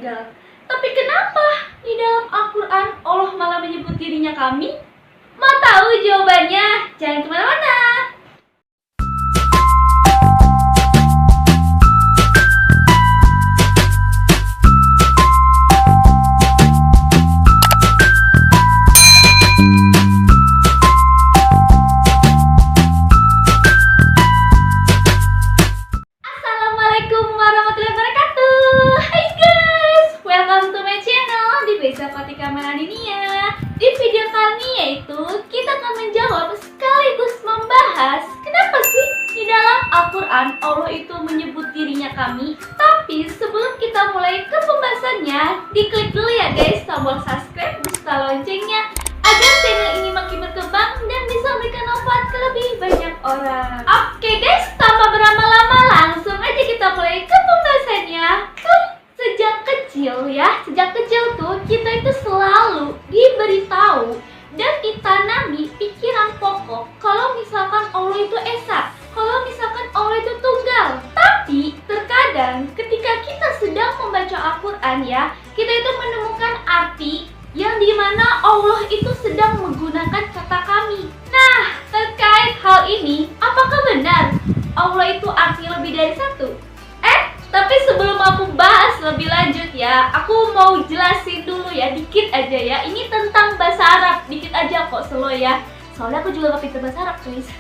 tunggal. Tapi kenapa di dalam Al-Quran Allah malah menyebut dirinya kami? Mau tahu jawabannya? Jangan kemana-mana. Assalamualaikum warahmatullahi wabarakatuh. Hai guys, welcome to my channel di Beza Fatika Melaninia. Di video kali ini yaitu kita akan menjawab sekaligus membahas kenapa sih di dalam Al-Quran Allah itu menyebut dirinya kami. Tapi sebelum kita mulai ke pembahasannya, diklik dulu ya guys tombol subscribe beserta loncengnya agar channel ini makin berkembang dan bisa memberikan manfaat ke lebih banyak orang. Oke guys, tanpa berlama-lama langsung aja kita mulai ke pembahasannya. Sejak kecil tuh kita itu selalu diberitahu dan ditanami pikiran pokok kalau misalkan Allah itu esa, kalau misalkan Allah itu tunggal. Tapi terkadang ketika kita sedang membaca Al-Quran ya, kita itu menemukan arti yang dimana Allah itu sedang menggunakan kata kami. Nah, terkait hal ini, apakah benar Allah itu artinya lebih dari satu? Tapi sebelum aku bahas lebih lanjut ya, aku mau jelasin dulu ya, dikit aja ya. Ini tentang bahasa Arab, dikit aja kok, slow ya. Soalnya aku juga gak pinter bahasa Arab guys.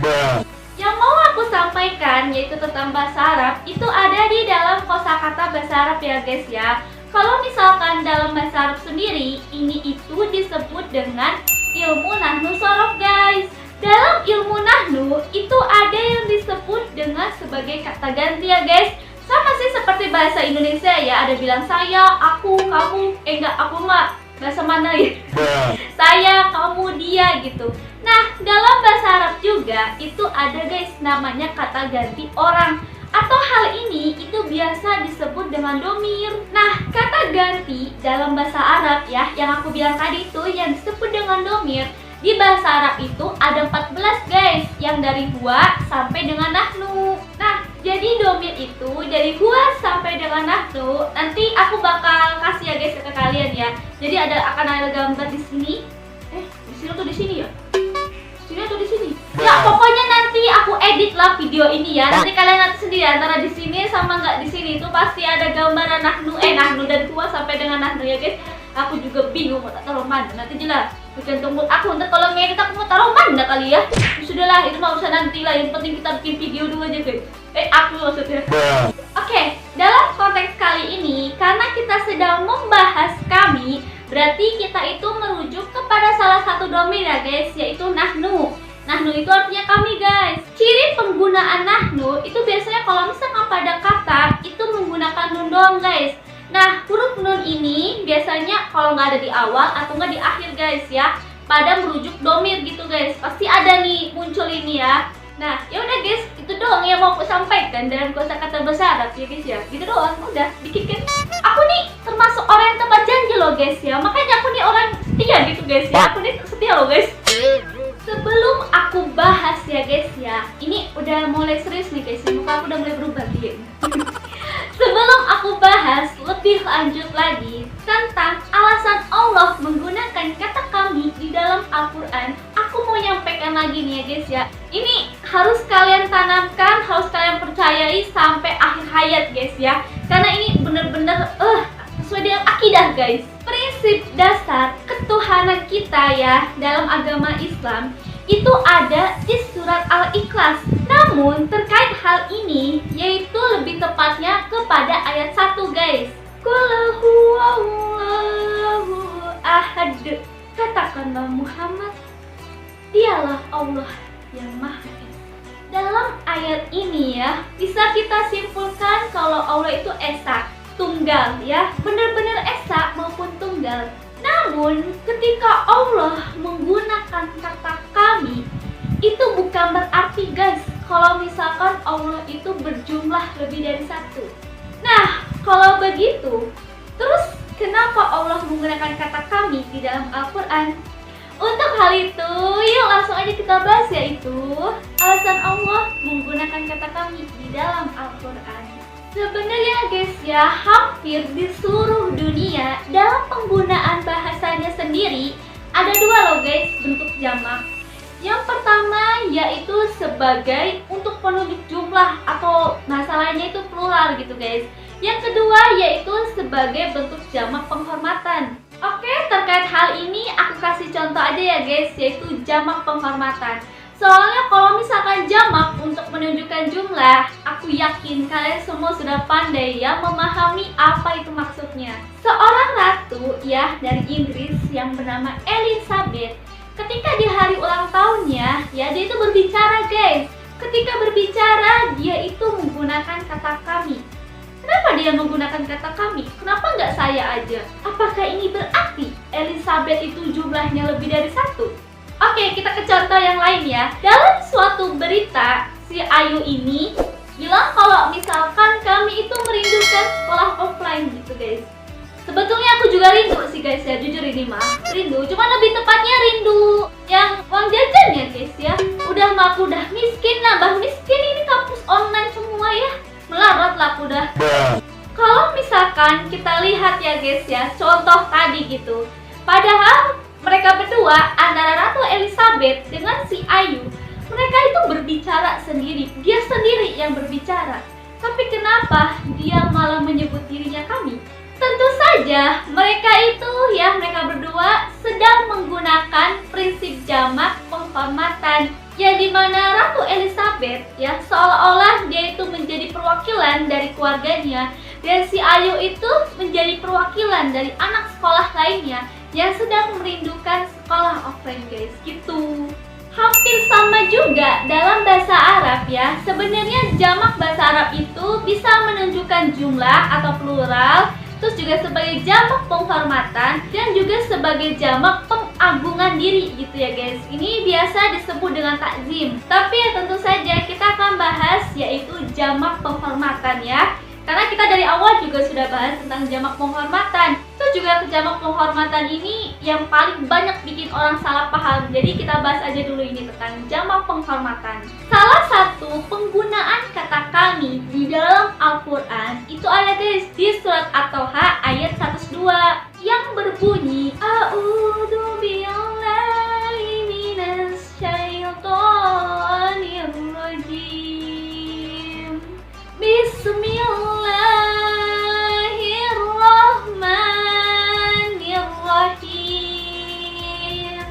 Yang mau aku sampaikan yaitu tentang bahasa Arab, itu ada di dalam kosakata bahasa Arab ya guys ya. Kalau misalkan dalam bahasa Arab sendiri, ini itu disebut dengan ilmu nahnu sorof guys. Dalam ilmu nahnu itu ada yang disebut dengan sebagai kata ganti ya guys. Sama sih seperti bahasa Indonesia ya, ada bilang saya, aku, kamu, enggak aku mah bahasa mana ya? Saya, kamu, dia gitu. Nah, dalam bahasa Arab juga itu ada guys namanya kata ganti orang. Atau hal ini itu biasa disebut dengan domir. Nah, kata ganti dalam bahasa Arab ya, yang aku bilang tadi itu yang disebut dengan domir. Di bahasa Arab itu ada 14 guys, yang dari huwa sampai dengan nahnu. Nah, jadi domir itu dari huwa sampai dengan nahnu. Nanti aku bakal kasih ya guys ke kalian ya. Jadi akan ada gambar di sini. Di sini atau di sini ya? Di sini atau di sini? Ya, pokoknya nanti aku edit lah video ini ya. Nanti kalian nanti sendiri antara di sini sama nggak di sini itu pasti ada gambaran nahnu dari huwa sampai dengan nahnu ya guys. Aku juga bingung mau tak taruh mana. Nanti jelas tergantung mood aku. Ntar kalau ngedit aku mau taruh mana kali ya. Sudahlah, itu mau urusan nanti lah. Yang penting kita bikin video dulu aja guys. Aku maksudnya. Oke, dalam konteks kali ini karena kita sedang membahas kami, berarti kita itu merujuk kepada salah satu domir ya guys, yaitu nahnu. Nahnu itu artinya kami guys. Ciri penggunaan nahnu itu biasanya kalau misalkan pada kata itu menggunakan nun doang guys. Nah, huruf nun ini biasanya kalau nggak ada di awal atau nggak di akhir guys ya, pada merujuk domir gitu guys. Pasti ada nih muncul ini ya. Nah, ya udah guys, itu doang yang mau aku sampaikan dalam kosakata bahasa Arab ya guys ya. Gitu doang, udah dikit kan. Aku nih termasuk orang yang tepat janji loh guys ya. Makanya aku nih orang setia gitu guys ya. Aku nih setia loh guys. Sebelum aku bahas ya guys ya, ini udah mulai serius nih guys. Muka aku udah mulai berubah gitu. Sebelum aku bahas lebih lanjut lagi tentang alasan Allah menggunakan kata kami di dalam Al-Quran, aku mau nyampaikan lagi nih ya guys ya. Ini harus kalian tanamkan, harus kalian percayai sampai akhir hayat guys ya. Karena ini bener-bener sesuai dengan akidah guys. Prinsip dasar ketuhanan kita ya dalam agama Islam itu ada di surat Al-Ikhlas. Namun terkait hal ini yaitu lebih tepatnya kepada ayat 1 guys. Qul huwallahu ahad. Katakanlah Muhammad, dialah Allah yang Maha Esa. Dalam ayat ini ya bisa kita simpulkan kalau Allah itu esa, tunggal ya, benar-benar esa maupun tunggal. Namun ketika Allah menggunakan kata kami, itu bukan berarti guys kalau misalkan Allah itu berjumlah lebih dari satu. Nah, kalau begitu, terus kenapa Allah menggunakan kata kami di dalam Al-Quran? Untuk hal itu, yuk langsung aja kita bahas yaitu alasan Allah menggunakan kata kami di dalam Al-Quran. Sebenarnya guys ya, hampir di seluruh dunia dalam penggunaan bahasanya sendiri ada dua loh guys bentuk jamak. Yang pertama yaitu sebagai untuk penunjuk jumlah atau masalahnya itu plural gitu guys. Yang kedua yaitu sebagai bentuk jamak penghormatan. Oke, terkait hal ini aku kasih contoh aja ya guys, yaitu jamak penghormatan. Soalnya kalau misalkan jamak untuk menunjukkan jumlah, aku yakin kalian semua sudah pandai ya memahami apa itu maksudnya. Seorang ratu ya dari Inggris yang bernama Elizabeth, ketika di hari ulang tahunnya ya dia itu berbicara guys. Ketika berbicara dia itu menggunakan kata kami. Kenapa dia menggunakan kata kami? Kenapa nggak saya aja? Apakah ini berarti Elizabeth itu jumlahnya lebih dari satu? Oke, kita ke contoh yang lain ya. Dalam suatu berita, si Ayu ini bilang kalau misalkan kami itu merindukan sekolah offline gitu guys. Sebetulnya aku juga rindu sih guys ya, jujur ini mah rindu. Cuma lebih tepatnya rindu yang uang jajan ya guys ya. Udah mah aku udah miskin, nambah miskin, ini kampus online semua ya. Melarat lah aku udah. Kalau misalkan kita lihat ya guys ya, contoh tadi gitu. Padahal mereka berdua antara Ratu Elizabeth dengan si Ayu, mereka itu berbicara sendiri. Dia sendiri yang berbicara. Tapi kenapa dia malah menyebut dirinya kami? Tentu saja mereka itu ya, mereka berdua sedang menggunakan prinsip jamak penghormatan, yang dimana Ratu Elizabeth ya seolah-olah dia itu menjadi perwakilan dari keluarganya, dan si Ayu itu menjadi perwakilan dari anak sekolah lainnya yang sedang merindukan sekolah offline guys, gitu. Hampir sama juga dalam bahasa Arab ya. Sebenarnya jamak bahasa Arab itu bisa menunjukkan jumlah atau plural, terus juga sebagai jamak penghormatan dan juga sebagai jamak pengagungan diri gitu ya guys. Ini biasa disebut dengan takzim. Tapi ya tentu saja kita akan bahas yaitu jamak penghormatan ya. Karena kita dari awal juga sudah bahas tentang jamak penghormatan. Itu juga jamak penghormatan ini yang paling banyak bikin orang salah paham. Jadi kita bahas aja dulu ini tentang jamak penghormatan. Salah satu penggunaan kata kami di dalam Al-Quran itu ada guys di surat At-Toha ayat 102 yang berbunyi A'udzu billahi minas syaitonir rajim. Bismillahirrahmanirrahim.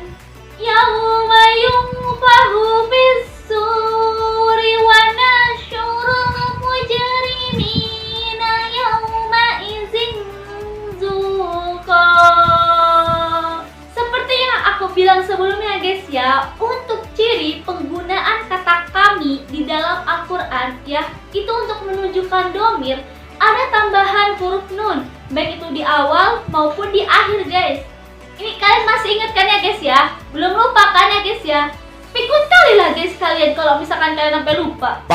Yauma yunfahu bis-suri wa nasyurul mujrimina yauma idzin zuqa. Seperti yang aku bilang sebelumnya guys ya, untuk ciri penggunaan kata kami di dalam Al-Quran ya, itu untuk menunjukkan domir ada tambahan huruf nun, baik itu di awal maupun di akhir guys. Ini kalian masih ingat kan ya guys ya? Belum lupa kan ya guys ya? Pikun kali lah guys kalian kalau misalkan kalian sampai lupa.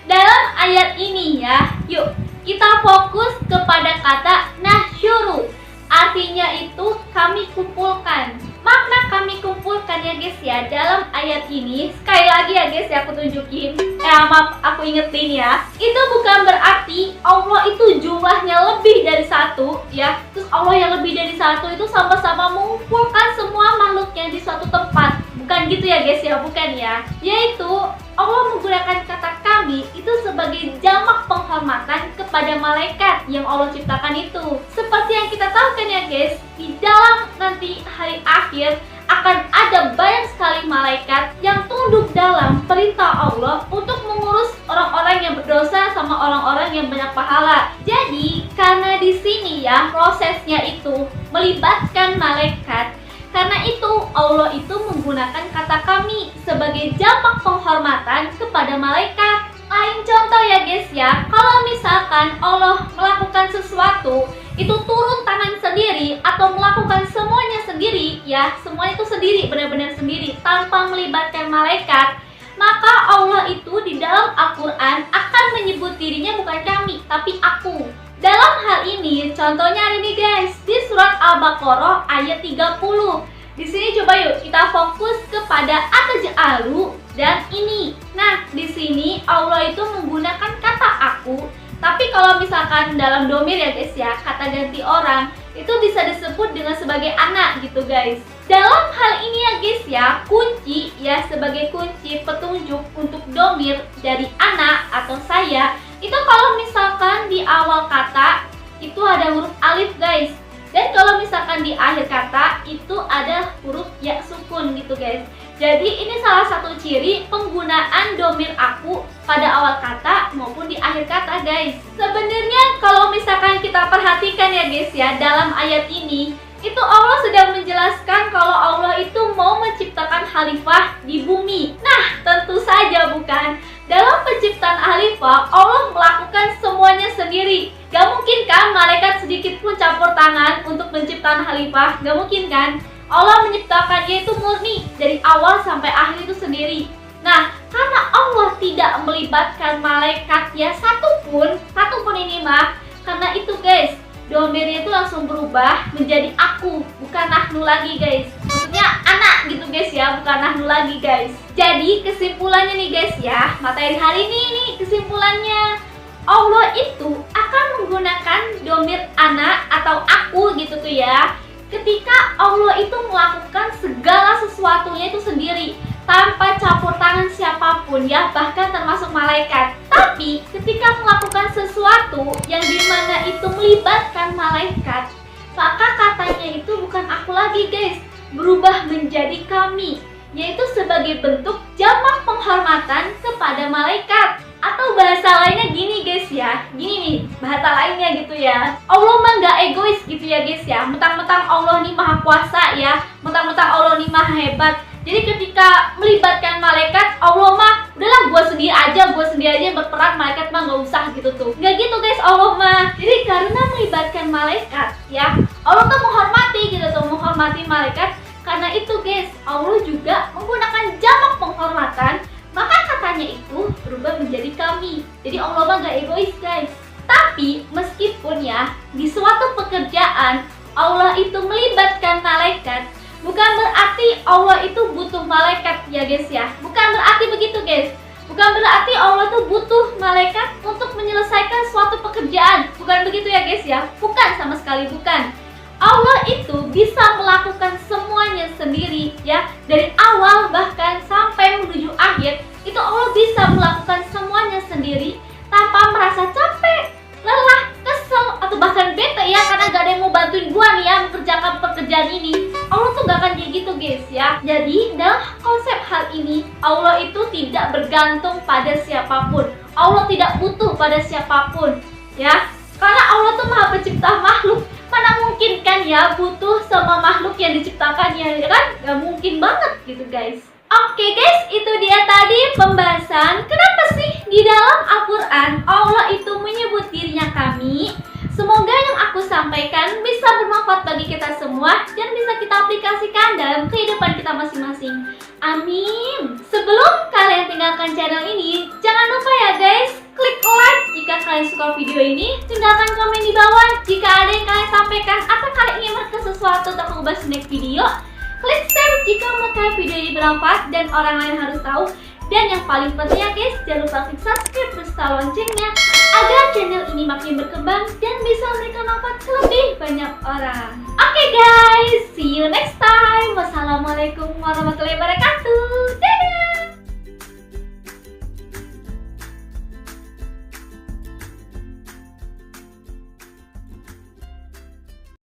Dalam ayat ini ya, yuk kita fokus kepada kata nasyuru. Artinya itu kami kumpulkan. Makna kami kumpulkan ya guys ya dalam ayat ini, sekali lagi ya guys ya aku tunjukin, maaf aku ingetin ya, itu bukan berarti Allah itu jumlahnya lebih dari satu ya. Terus Allah yang lebih dari satu itu sama-sama mengumpulkan semua makhluknya di suatu tempat. Bukan gitu ya guys ya, bukan ya. Yaitu Allah menggunakan kata kami itu sebagai jamak penghormatan kepada malaikat yang Allah ciptakan itu. Seperti yang kita tahu kan ya guys, di dalam nanti hari akhir akan ada banyak sekali malaikat yang tunduk dalam perintah Allah untuk mengurus orang-orang yang berdosa sama orang-orang yang banyak pahala. Jadi karena di sini ya prosesnya itu melibatkan malaikat, karena itu Allah itu menggunakan kata kami sebagai jamak penghormatan kepada malaikat. Lain contoh ya guys ya, kalau misalkan Allah melakukan sesuatu itu turun tangan sendiri atau melakukan semuanya sendiri ya, semua itu sendiri, benar-benar sendiri tanpa melibatkan malaikat, maka Allah itu di dalam Al-Quran akan menyebut dirinya bukan kami, tapi aku. Dalam hal ini contohnya ada nih guys di surat Al-Baqarah ayat 30. Di sini coba yuk kita fokus kepada ataj'alu dan ini. Nah, di sini Allah itu menggunakan kata aku Tapi kalau misalkan dalam domir ya guys ya, kata ganti orang itu bisa disebut dengan sebagai anak gitu guys. Dalam hal ini ya guys ya, kunci ya sebagai kunci petunjuk untuk domir dari anak atau saya itu kalau misalkan di awal kata itu ada huruf alif guys. Dan kalau misalkan di akhir kata itu ada huruf ya sukun gitu guys. Jadi ini salah satu ciri penggunaan domir aku pada awal kata maupun di akhir kata guys. Sebenarnya kalau misalkan kita perhatikan ya guys ya, dalam ayat ini itu Allah sedang menjelaskan kalau Allah itu mau menciptakan khalifah di bumi. Nah, tentu saja bukan. Dalam penciptaan khalifah, Allah melakukan semuanya sendiri. Gak mungkin kan malaikat sedikit pun campur tangan untuk menciptakan khalifah? Gak mungkin kan? Allah menciptakannya itu murni dari awal sampai akhir itu sendiri. Nah, karena Allah tidak melibatkan malaikat ya satupun ini mah, karena itu guys, domirnya itu langsung berubah menjadi aku, bukan nahnu lagi guys. Maksudnya anak gitu guys ya, bukan nahnu lagi guys. Jadi kesimpulannya nih guys ya, materi hari ini nih kesimpulannya, Allah itu akan menggunakan domir anak atau aku gitu tuh ya, ketika Allah itu melakukan segala sesuatunya itu sendiri tanpa campur tangan siapapun ya, bahkan termasuk malaikat. Tapi ketika melakukan sesuatu yang dimana itu melibatkan malaikat, maka katanya itu bukan aku lagi guys, berubah menjadi kami, yaitu sebagai bentuk jamak penghormatan kepada malaikat. Atau bahasa lainnya gini guys ya, gini nih bahasa lainnya gitu ya, Allah mah gak egois gitu ya guys ya, mentang-mentang Allah nih maha kuasa ya, mentang-mentang Allah nih maha hebat. Jadi ketika melibatkan malaikat, Allah mah udahlah gue sendiri aja berperan, malaikat mah gak usah gitu tuh. Gak gitu guys Allah mah. Jadi karena melibatkan malaikat ya, Allah tuh menghormati gitu tuh, menghormati malaikat. Karena itu guys, Allah juga menggunakan jamak penghormatan, maka katanya itu berubah menjadi kami. Jadi Allah mah gak egois guys. Tapi meskipun ya di suatu pekerjaan Allah itu melibatkan malaikat, bukan berarti Allah itu butuh malaikat ya guys ya. Bukan berarti begitu guys. Bukan berarti Allah itu butuh malaikat untuk menyelesaikan suatu pekerjaan. Bukan begitu ya guys ya. Bukan, sama sekali bukan. Allah itu bisa melakukan semuanya sendiri ya, dari awal bahkan sampai menuju akhir. Itu Allah bisa melakukan semuanya sendiri tanpa merasa capek, lelah, kesel, atau bahkan bete ya, karena gak ada yang mau bantuin gua nih ya mengerjakan pekerjaan ini. Allah tuh gak akan kayak gitu guys ya. Jadi dalam konsep hal ini, Allah itu tidak bergantung pada siapapun. Allah tidak butuh pada siapapun ya, karena Allah tuh maha pencipta makhluk. Mana mungkin kan ya butuh sama makhluk yang diciptakannya ya kan? Gak mungkin banget gitu guys. Oke guys, itu dia tadi pembahasan kenapa sih di dalam Al-Quran Allah itu menyebut dirinya kami. Semoga yang aku sampaikan bisa bermanfaat bagi kita semua dan bisa kita aplikasikan dalam kehidupan kita masing-masing. Amin. Sebelum kalian tinggalkan channel ini, jangan lupa ya guys, klik like jika kalian suka video ini, tinggalkan komen di bawah jika ada yang kalian sampaikan atau kalian ingin mereka sesuatu untuk aku bahas di next video. Klik share jika menurut kalian video ini bermanfaat dan orang lain harus tahu. Dan yang paling penting ya guys, jangan lupa klik subscribe dan setel loncengnya agar channel ini makin berkembang dan bisa memberikan manfaat ke lebih banyak orang. Oke guys, see you next time. Wassalamualaikum warahmatullahi wabarakatuh.